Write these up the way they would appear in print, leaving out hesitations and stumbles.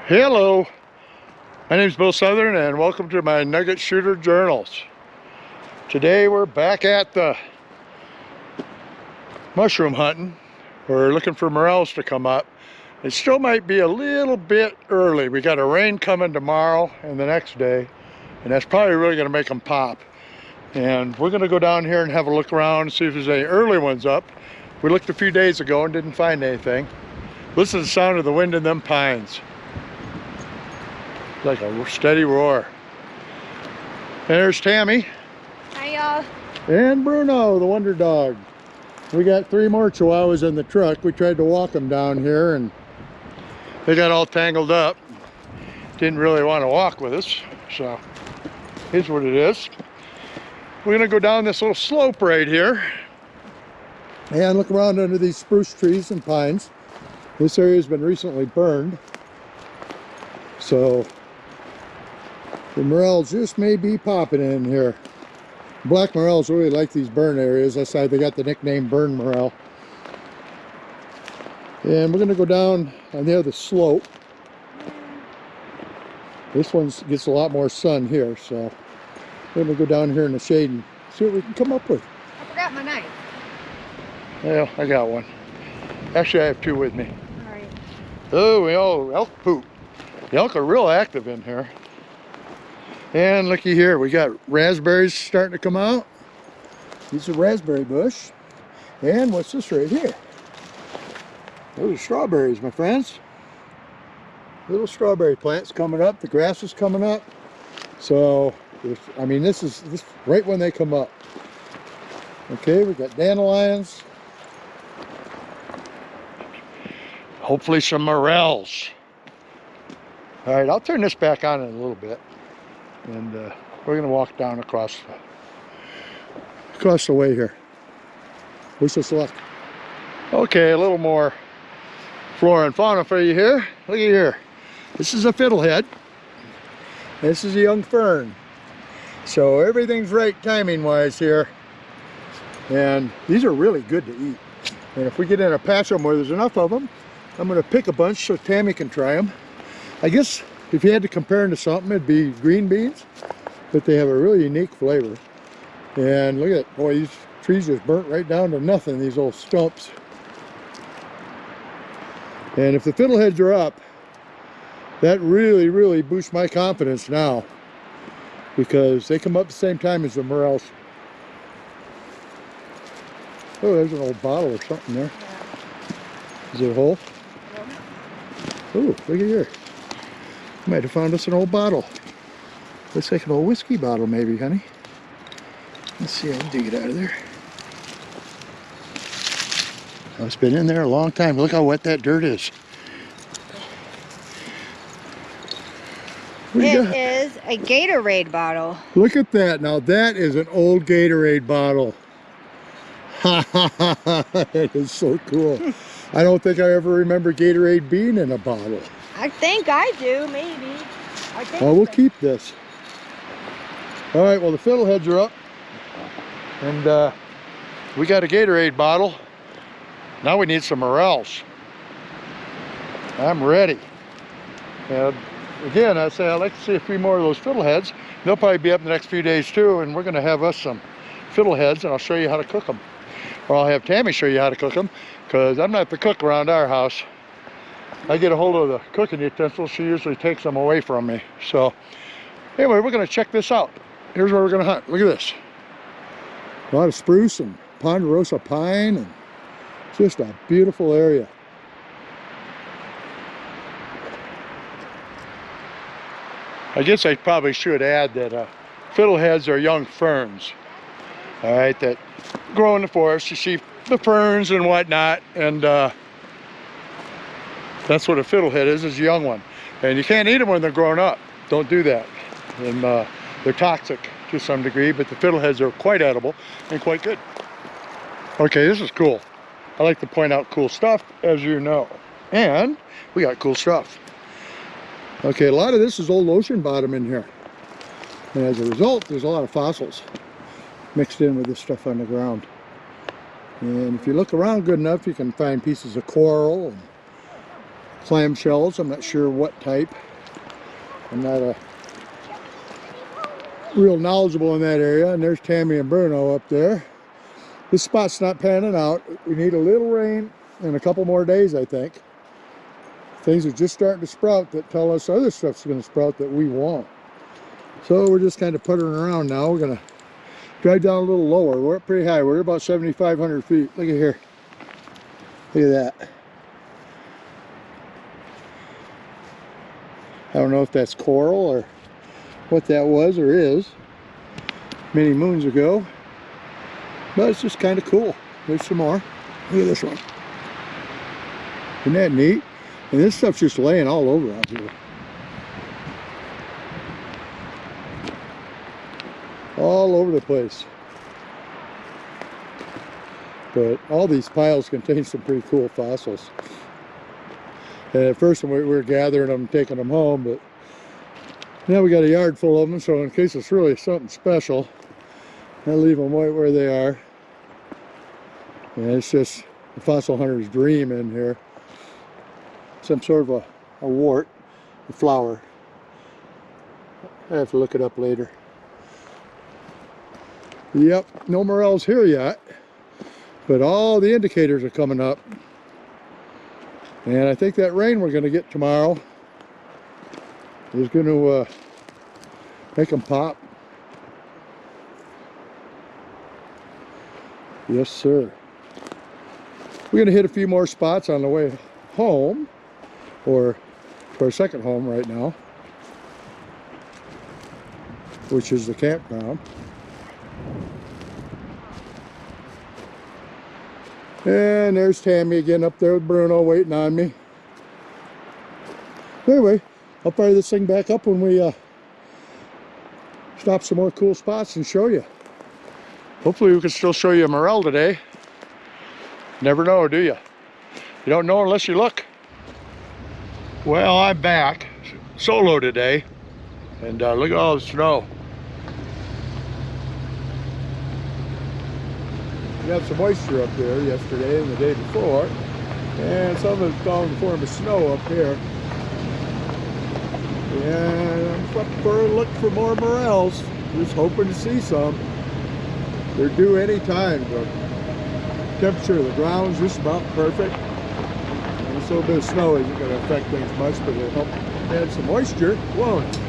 Hello, my name is Bill Southern and welcome to my Nugget Shooter Journals. Today we're back at the mushroom hunting. We're looking for morels to come up. It still might be a little bit early. We got a rain coming tomorrow and the next day, and that's probably really going to make them pop. And we're going to go down here and have a look around and see if there's any early ones up. We looked a few days ago and didn't find anything. Listen to the sound of the wind in them pines. Like a steady roar. And there's Tammy. Hi y'all. And Bruno, the wonder dog. We got 3 more chihuahuas in the truck. We tried to walk them down here and they got all tangled up. Didn't really want to walk with us, so here's what it is. We're gonna go down this little slope right here and look around under these spruce trees and pines. This area has been recently burned, so the morels just may be popping in here. Black morels really like these burn areas. That's why they got the nickname burn morel. And we're going to go down on the other slope. This one gets a lot more sun here, so we're going to go down here in the shade and see what we can come up with. I forgot my knife. Well, I got one. Actually, I have 2 with me. All right. Oh, elk poop. The elk are real active in here. And looky here, we got raspberries starting to come out. These are raspberry bush. And what's this right here? Those are strawberries, my friends. Little strawberry plants coming up. The grass is coming up. So, I mean, this is right when they come up. Okay, we got dandelions. Hopefully some morels. All right, I'll turn this back on in a little bit. And we're going to walk down across the way here. Wish us luck. Okay, a little more flora and fauna for you here. Look at here. This is a fiddlehead. This is a young fern. So everything's right timing wise here. And these are really good to eat. And if we get in a patch of them where there's enough of them, I'm going to pick a bunch so Tammy can try them. I guess if you had to compare them to something, it'd be green beans, but they have a really unique flavor. And look at it, boy, these trees just burnt right down to nothing, these old stumps. And if the fiddleheads are up, that really boosts my confidence now, because they come up at the same time as the morels. Oh, there's an old bottle or something there. Yeah. Is it a hole? Oh, look at here. Might have found us an old bottle. Looks like an old whiskey bottle maybe, honey. Let's see, I'll dig it out of there. Oh, it's been in there a long time. Look how wet that dirt is. It is a Gatorade bottle. Look at that. Now that is an old Gatorade bottle. Ha ha ha ha. That is so cool. I don't think I ever remember Gatorade being in a bottle. I think I do, maybe. I think well, we'll keep this. All right, well, the fiddleheads are up. And we got a Gatorade bottle. Now we need some morels. I'm ready. And again, I say I'd like to see a few more of those fiddleheads. They'll probably be up in the next few days too, and we're going to have us some fiddleheads, and I'll show you how to cook them. Or I'll have Tammy show you how to cook them, because I'm not the cook around our house. I get a hold of the cooking utensils, she usually takes them away from me. So anyway, we're going to check this out. Here's where we're going to hunt. Look at this. A lot of spruce and ponderosa pine, and just a beautiful area. I guess I probably should add that fiddleheads are young ferns. All right, that grow in the forest. You see the ferns and whatnot, and that's what a fiddlehead is a young one. And you can't eat them when they're grown up. Don't do that. And they're toxic to some degree, but the fiddleheads are quite edible and quite good. Okay, this is cool. I like to point out cool stuff, as you know. And we got cool stuff. Okay, a lot of this is old ocean bottom in here. And as a result, there's a lot of fossils mixed in with this stuff on the ground. And if you look around good enough, you can find pieces of coral and clamshells. I'm not sure what type. I'm not a real knowledgeable in that area. And there's Tammy and Bruno up there. This spot's not panning out. We need a little rain and a couple more days, I think. Things are just starting to sprout that tell us other stuff's going to sprout that we want. So we're just kind of puttering around now. We're going to drive down a little lower. We're up pretty high. We're about 7,500 feet. Look at here. Look at that. I don't know if that's coral or what that was or is many moons ago. But it's just kind of cool. There's some more. Look at this one. Isn't that neat? And this stuff's just laying all over out here. All over the place. But all these piles contain some pretty cool fossils. And at first we were gathering them, taking them home, but now we got a yard full of them, so in case it's really something special, I'll leave them right where they are. And it's just a fossil hunter's dream in here. Some sort of a wart, a flower. I have to look it up later. Yep, no morels here yet, but all the indicators are coming up. And I think that rain we're going to get tomorrow is going to make them pop. Yes, sir. We're going to hit a few more spots on the way home, or to our second home right now, which is the campground. And there's Tammy again up there with Bruno waiting on me. Anyway, I'll fire this thing back up when we stop some more cool spots and show you. Hopefully we can still show you a morel today. Never know, do you? You don't know unless you look. Well, I'm back solo today, and look at all the snow. We had some moisture up there yesterday and the day before, and some of it's gone in the form of snow up here. And I'm up for a look for more morels. Just hoping to see some. They're due any time. The temperature of the ground's just about perfect. And this little bit of snow isn't going to affect things much, but it'll help add some moisture, won't it?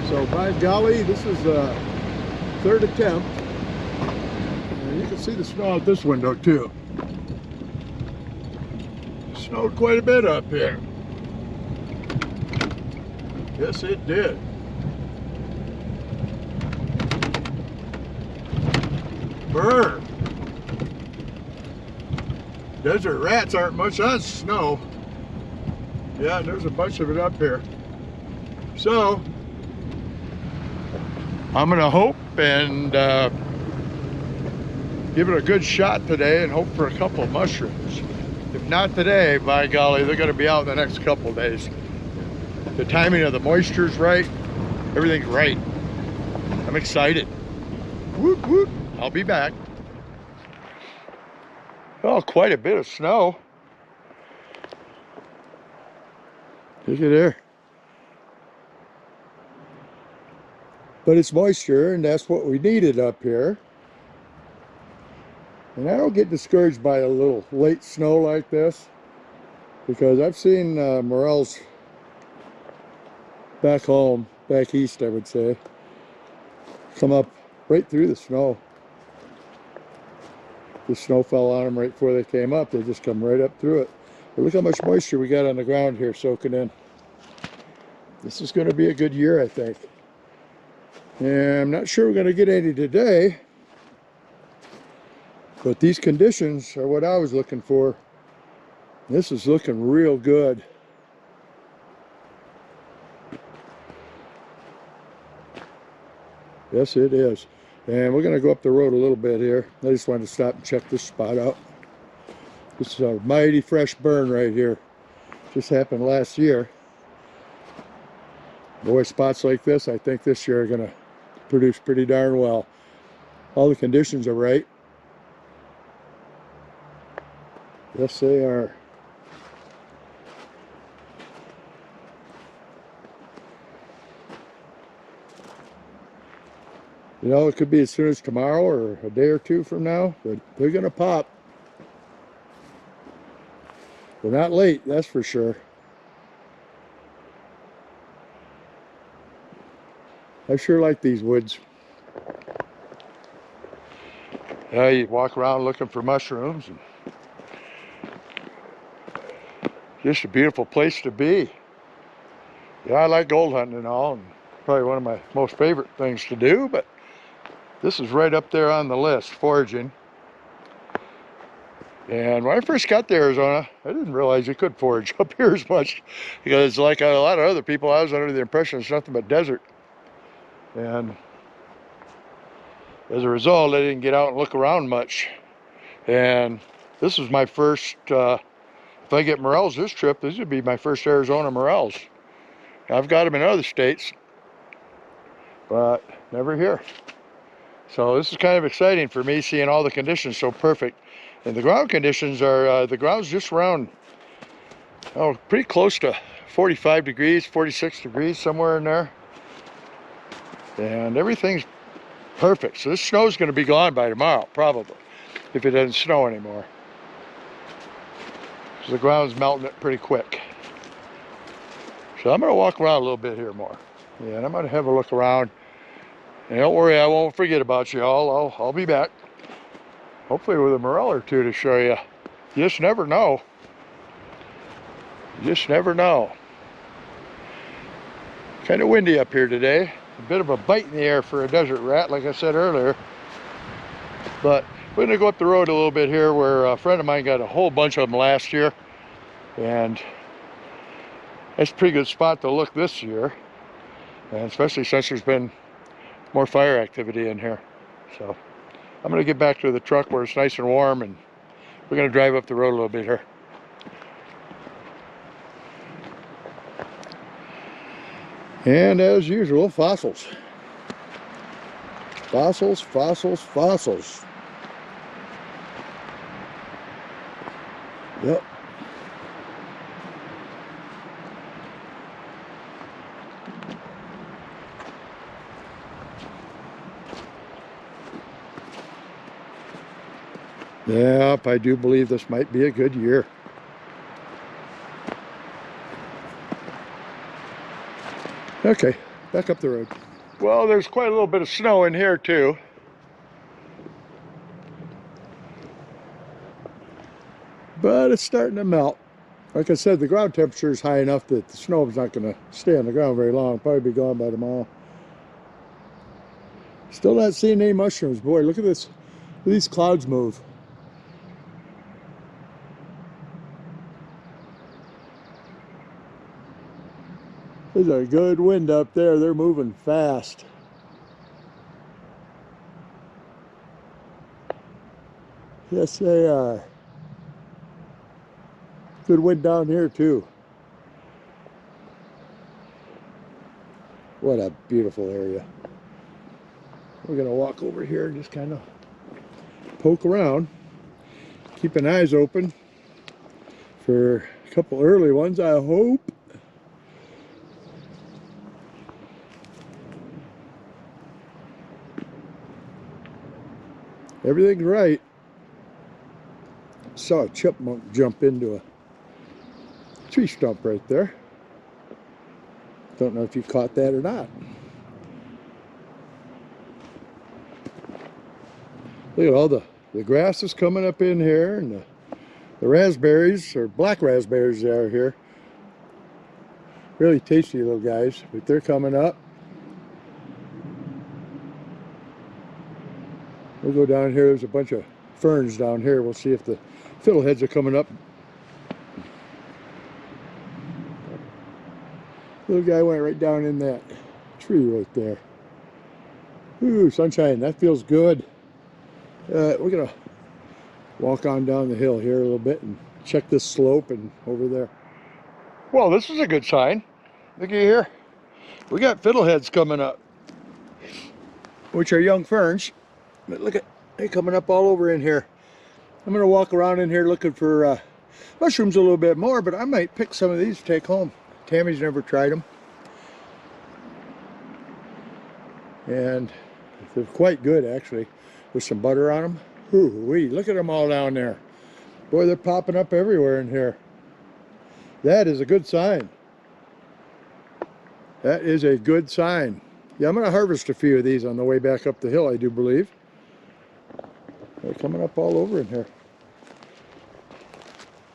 So by golly, this is the third attempt. And you can see the snow out this window too. It snowed quite a bit up here. Yes, it did. Brr. Desert rats aren't much on snow. Yeah, there's a bunch of it up here. So, I'm gonna hope and give it a good shot today and hope for a couple of mushrooms. If not today, by golly, they're gonna be out in the next couple of days. The timing of the moisture's right. Everything's right. I'm excited. Whoop, whoop. I'll be back. Oh, quite a bit of snow. Look at there. But it's moisture, and that's what we needed up here. And I don't get discouraged by a little late snow like this, because I've seen morels back home, back east I would say, come up right through the snow. The snow fell on them right before they came up. They just come right up through it. But look how much moisture we got on the ground here soaking in. This is going to be a good year, I think. And I'm not sure we're going to get any today, but these conditions are what I was looking for. This is looking real good. Yes, it is. And we're going to go up the road a little bit here. I just wanted to stop and check this spot out. This is a mighty fresh burn right here. Just happened last year. Boy, spots like this, I think this year are going to produce pretty darn well. All the conditions are right. Yes, they are. You know, it could be as soon as tomorrow or a day or two from now, but they're gonna pop. They're not late, that's for sure. I sure like these woods. You walk around looking for mushrooms, and just a beautiful place to be. Yeah, I like gold hunting and all, and probably one of my most favorite things to do, but this is right up there on the list, foraging. And when I first got to Arizona, I didn't realize you could forage up here as much, because like a lot of other people, I was under the impression it's nothing but desert. And as a result, I didn't get out and look around much. And this was my first, if I get morels this trip, this would be my first Arizona morels. I've got them in other states, but never here. So this is kind of exciting for me, seeing all the conditions so perfect. And the ground conditions are, the ground's just around, oh, pretty close to 45 degrees, 46 degrees, somewhere in there. And everything's perfect. So this snow's going to be gone by tomorrow, probably, if it doesn't snow anymore. So the ground's melting it pretty quick. So I'm going to walk around a little bit here more. Yeah, and I'm going to have a look around. And don't worry, I won't forget about you all. I'll be back. Hopefully with a morel or two to show you. You just never know. You just never know. Kind of windy up here today. A bit of a bite in the air for a desert rat, like I said earlier. But we're going to go up the road a little bit here, where a friend of mine got a whole bunch of them last year. And that's a pretty good spot to look this year. And especially since there's been more fire activity in here. So I'm going to get back to the truck where it's nice and warm, and we're going to drive up the road a little bit here. And as usual, fossils. Fossils, fossils, fossils. Yep. Yep, I do believe this might be a good year. Okay, back up the road. Well, there's quite a little bit of snow in here too. But it's starting to melt. Like I said, the ground temperature is high enough that the snow is not going to stay on the ground very long. It'll probably be gone by tomorrow. Still not seeing any mushrooms. Boy, look at this. Look at these clouds move. There's a good wind up there. They're moving fast. Yes, they are. Good wind down here too. What a beautiful area. We're gonna walk over here and just kind of poke around, keeping eyes open for a couple early ones, I hope. Everything's right. Saw a chipmunk jump into a tree stump right there. Don't know if you caught that or not. Look at all the grass is coming up in here, and the raspberries, or black raspberries, they are here. Really tasty little guys, but they're coming up. We'll go down here. There's a bunch of ferns down here. We'll see if the fiddleheads are coming up. Little guy went right down in that tree right there. Ooh, sunshine. That feels good. We're going to walk on down the hill here a little bit and check this slope and over there. Well, this is a good sign. Look at here. We got fiddleheads coming up, which are young ferns. But look at, they're coming up all over in here. I'm going to walk around in here looking for mushrooms a little bit more, but I might pick some of these to take home. Tammy's never tried them. And They're quite good, actually, with some butter on them. Ooh-wee, look at them all down there. Boy, they're popping up everywhere in here. That is a good sign. That is a good sign. Yeah, I'm going to harvest a few of these on the way back up the hill, I do believe. They're coming up all over in here.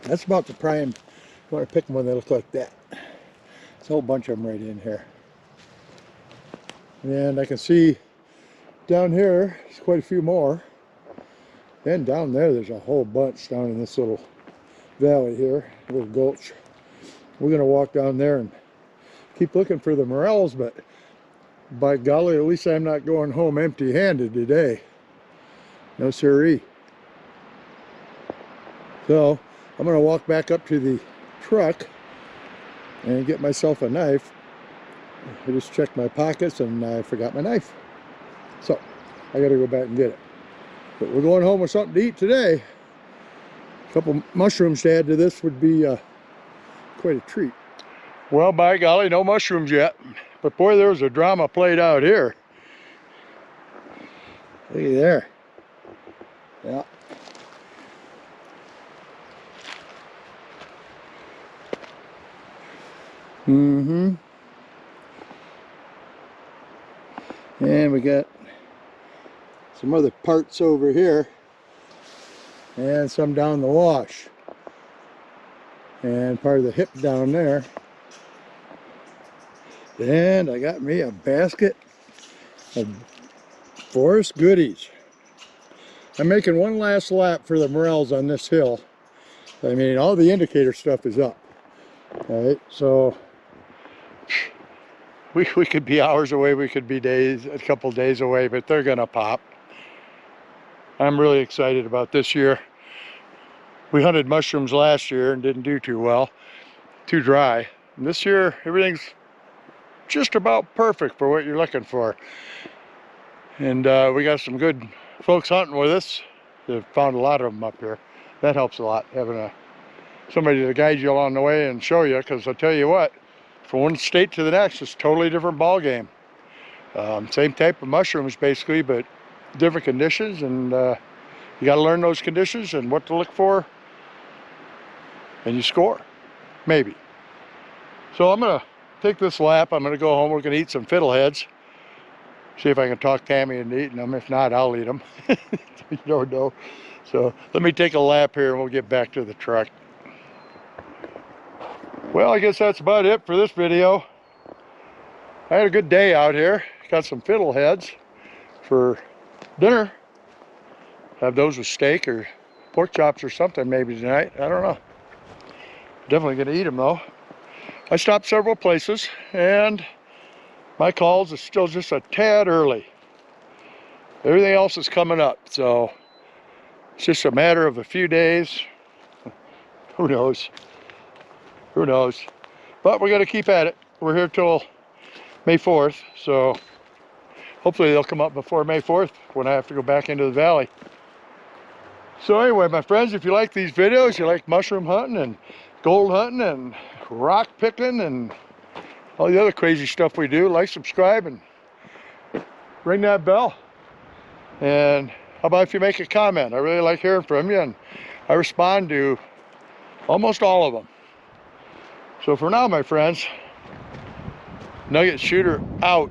That's about the prime. You want to pick them when they look like that. There's a whole bunch of them right in here. And I can see down here, there's quite a few more. And down there, there's a whole bunch down in this little valley here, little gulch. We're going to walk down there and keep looking for the morels, but by golly, at least I'm not going home empty-handed today. No siree. So I'm going to walk back up to the truck and get myself a knife. I just checked my pockets and I forgot my knife. So I got to go back and get it. But we're going home with something to eat today. A couple mushrooms to add to this would be quite a treat. Well, by golly, no mushrooms yet. But boy, there was a drama played out here. Looky there. Yeah. Mm-hmm. And we got some other parts over here. And some down the wash. And part of the hip down there. And I got me a basket of forest goodies. I'm making one last lap for the morels on this hill. I mean, all the indicator stuff is up. All right, so we could be hours away, we could be days, a couple days away, but they're gonna pop. I'm really excited about this year. We hunted mushrooms last year and didn't do too well, too dry. And this year, everything's just about perfect for what you're looking for. And we got some good folks hunting with us. They've found a lot of them up here. That helps a lot, having somebody to guide you along the way and show you, because I'll tell you what, from one state to the next, it's a totally different ball game. Same type of mushrooms basically, but different conditions, and you got to learn those conditions and what to look for, and you score, maybe. So I'm gonna take this lap. I'm gonna go home. We're gonna eat some fiddleheads. See if I can talk Tammy into eating them. If not, I'll eat them. You don't know. So let me take a lap here and we'll get back to the truck. Well, I guess that's about it for this video. I had a good day out here. Got some fiddleheads for dinner. Have those with steak or pork chops or something maybe tonight. I don't know. Definitely gonna eat them though. I stopped several places and my calls are still just a tad early. Everything else is coming up, so it's just a matter of a few days. Who knows? Who knows? But we're gonna keep at it. We're here till May 4th, so hopefully they'll come up before May 4th when I have to go back into the valley. So anyway, my friends, if you like these videos, you like mushroom hunting and gold hunting and rock picking and all the other crazy stuff we do, like, subscribe, and ring that bell. And how about if you make a comment? I really like hearing from you, and I respond to almost all of them. So for now, my friends, Nugget Shooter out.